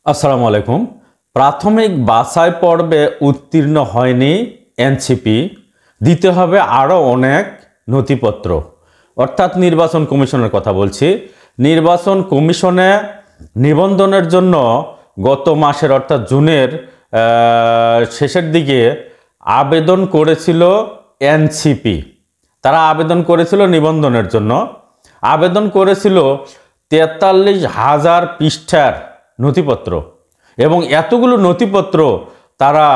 আসসালামু আলাইকুম। প্রাথমিক বাছাই পর্বে উত্তীর্ণ হয়নি এনসিপি, দিতে হবে আরও অনেক নথিপত্র। অর্থাৎ নির্বাচন কমিশনের কথা বলছি। নির্বাচন কমিশনে নিবন্ধনের জন্য গত মাসের অর্থাৎ জুনের শেষের দিকে আবেদন করেছিল এনসিপি। তারা আবেদন করেছিল নিবন্ধনের জন্য, আবেদন করেছিল 43,000 পৃষ্ঠার নথিপত্র, এবং এতগুলো নথিপত্র তারা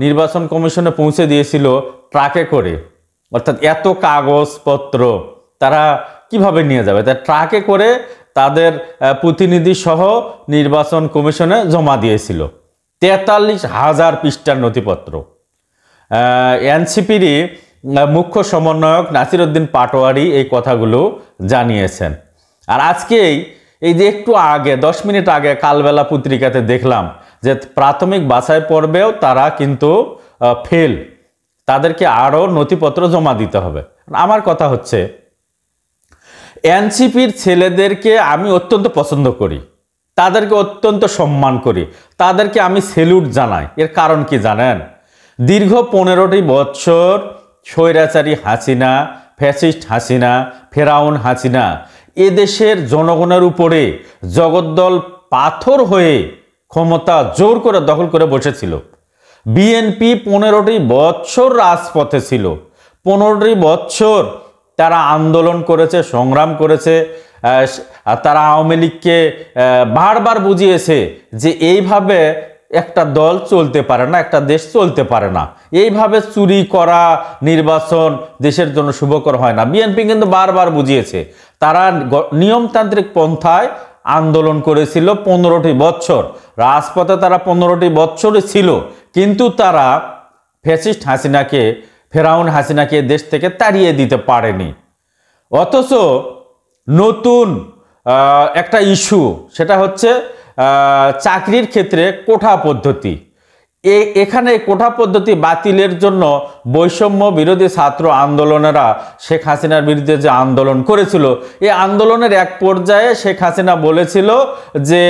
নির্বাচন কমিশনে পৌঁছে দিয়েছিল ট্রাকে করে। অর্থাৎ এত কাগজপত্র তারা কিভাবে নিয়ে যাবে, তাই ট্রাকে করে তাদের প্রতিনিধি সহ নির্বাচন কমিশনে জমা দিয়েছিল 43,000 পৃষ্ঠার নথিপত্র। এনসিপিরই মুখ্য সমন্বয়ক নাসির উদ্দিন পাটোয়ারি এই কথাগুলো জানিয়েছেন। আর আজকেই এই যে একটু আগে 10 মিনিট আগে কালবেলা পত্রিকাতে দেখলাম যে প্রাথমিক বাছাই পর্বেও তারা কিন্তু ফেল, তাদেরকে আরও নথিপত্র জমা দিতে হবে। আমার কথা হচ্ছে, এনসিপির ছেলেদেরকে আমি অত্যন্ত পছন্দ করি, তাদেরকে অত্যন্ত সম্মান করি, তাদেরকে আমি সেলুট জানাই। এর কারণ কি জানেন? দীর্ঘ 15টি বছর স্বৈরাচারী হাসিনা, ফ্যাসিস্ট হাসিনা, ফেরাউন হাসিনা এদেশের জনগণের উপরে জগদ্দল পাথর হয়ে ক্ষমতা জোর করে দখল করে বসেছিল। বিএনপি 15টি বছর রাজপথে ছিল, 15টি বছর তারা আন্দোলন করেছে, সংগ্রাম করেছে। তারা আওয়ামী লীগকে বারবার বুঝিয়েছে যে এইভাবে একটা দল চলতে পারে না, একটা দেশ চলতে পারে না, এইভাবে চুরি করা নির্বাচন দেশের জন্য শুভকর হয় না। বিএনপি কিন্তু বারবার বুঝিয়েছে। তারা নিয়মতান্ত্রিক পন্থায় আন্দোলন করেছিল 15টি বছর, রাজপথে তারা 15টি বছরই ছিল, কিন্তু তারা ফ্যাসিস্ট হাসিনাকে, ফেরাউন হাসিনাকে দেশ থেকে তাড়িয়ে দিতে পারেনি। অথচ নতুন একটা ইস্যু, সেটা হচ্ছে চাকরির ক্ষেত্রে কোটা পদ্ধতি। এখানে কোটা পদ্ধতি বাতিলের জন্য বৈষম্য বিরোধী ছাত্র আন্দোলনেরা শেখ হাসিনার বিরুদ্ধে যে আন্দোলন করেছিল, এই আন্দোলনের এক পর্যায়ে শেখ হাসিনা বলেছিল যে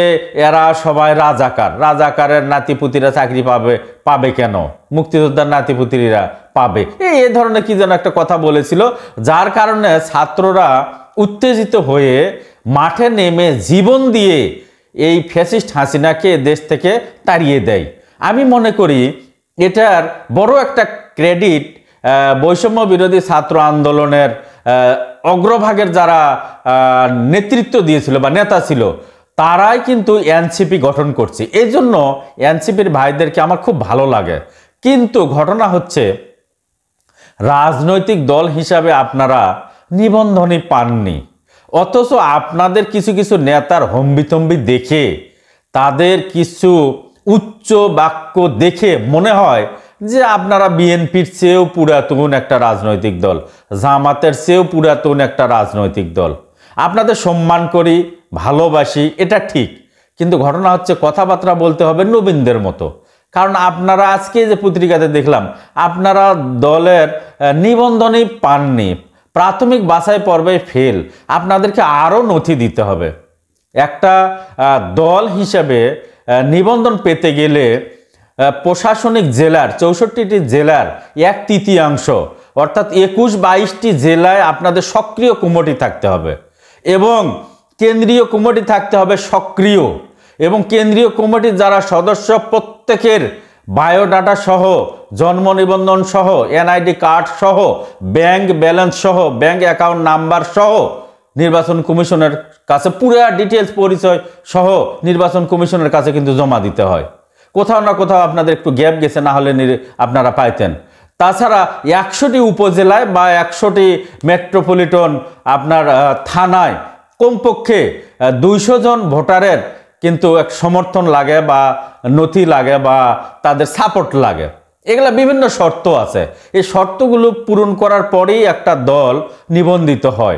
এরা সবাই রাজাকার, রাজাকারের নাতিপুতিরা চাকরি পাবে কেন, মুক্তিযোদ্ধার নাতিপুতিরা পাবে, এই ধরনের কি যেন একটা কথা বলেছিল, যার কারণে ছাত্ররা উত্তেজিত হয়ে মাঠে নেমে জীবন দিয়ে এই ফ্যাসিস্ট হাসিনাকে দেশ থেকে তাড়িয়ে দেয়। আমি মনে করি এটার বড় একটা ক্রেডিট বৈষম্য বিরোধী ছাত্র আন্দোলনের অগ্রভাগের যারা নেতৃত্ব দিয়েছিল বা নেতা ছিল, তারাই কিন্তু এনসিপি গঠন করছে। এই জন্য এনসিপির ভাইদেরকে আমার খুব ভালো লাগে। কিন্তু ঘটনা হচ্ছে, রাজনৈতিক দল হিসাবে আপনারা নিবন্ধনই পাননি, অথচ আপনাদের কিছু কিছু নেতার হম্বিতম্বি দেখে, তাদের কিছু উচ্চ বাক্য দেখে মনে হয় যে আপনারা বিএনপির চেয়েও পুরাতন একটা রাজনৈতিক দল, জামাতের চেয়েও পুরাতন একটা রাজনৈতিক দল। আপনাদের সম্মান করি, ভালোবাসি, এটা ঠিক, কিন্তু ঘটনা হচ্ছে কথাবার্তা বলতে হবে নবীনদের মতো। কারণ আপনারা আজকে যে পত্রিকাতে দেখলাম, আপনারা দলের নিবন্ধনই পাননি, প্রাথমিক বাছাই পর্বে ফেল, আপনাদেরকে আরও নথি দিতে হবে। একটা দল হিসাবে নিবন্ধন পেতে গেলে প্রশাসনিক জেলার 64টি জেলার 1/3 অর্থাৎ 21-22টি জেলায় আপনাদের সক্রিয় কমিটি থাকতে হবে, এবং কেন্দ্রীয় কমিটি থাকতে হবে সক্রিয়, এবং কেন্দ্রীয় কমিটির যারা সদস্য প্রত্যেকের বায়োডাটা সহ, জন্ম নিবন্ধন সহ, এনআইডি কার্ড সহ, ব্যাংক ব্যালেন্স সহ, ব্যাংক অ্যাকাউন্ট নাম্বার সহ নির্বাচন কমিশনের কাছে পুরো ডিটেলস পরিচয় সহ নির্বাচন কমিশনের কাছে কিন্তু জমা দিতে হয়। কোথাও না কোথাও আপনাদের একটু গ্যাপ গেছে, না হলে আপনারা পাইতেন। তাছাড়া 100টি উপজেলায় বা 100টি মেট্রোপলিটন আপনার থানায় কমপক্ষে 200 জন ভোটারের কিন্তু এক সমর্থন লাগে বা নথি লাগে বা তাদের সাপোর্ট লাগে। এগুলা বিভিন্ন শর্ত আছে, এই শর্তগুলো পূরণ করার পরেই একটা দল নিবন্ধিত হয়।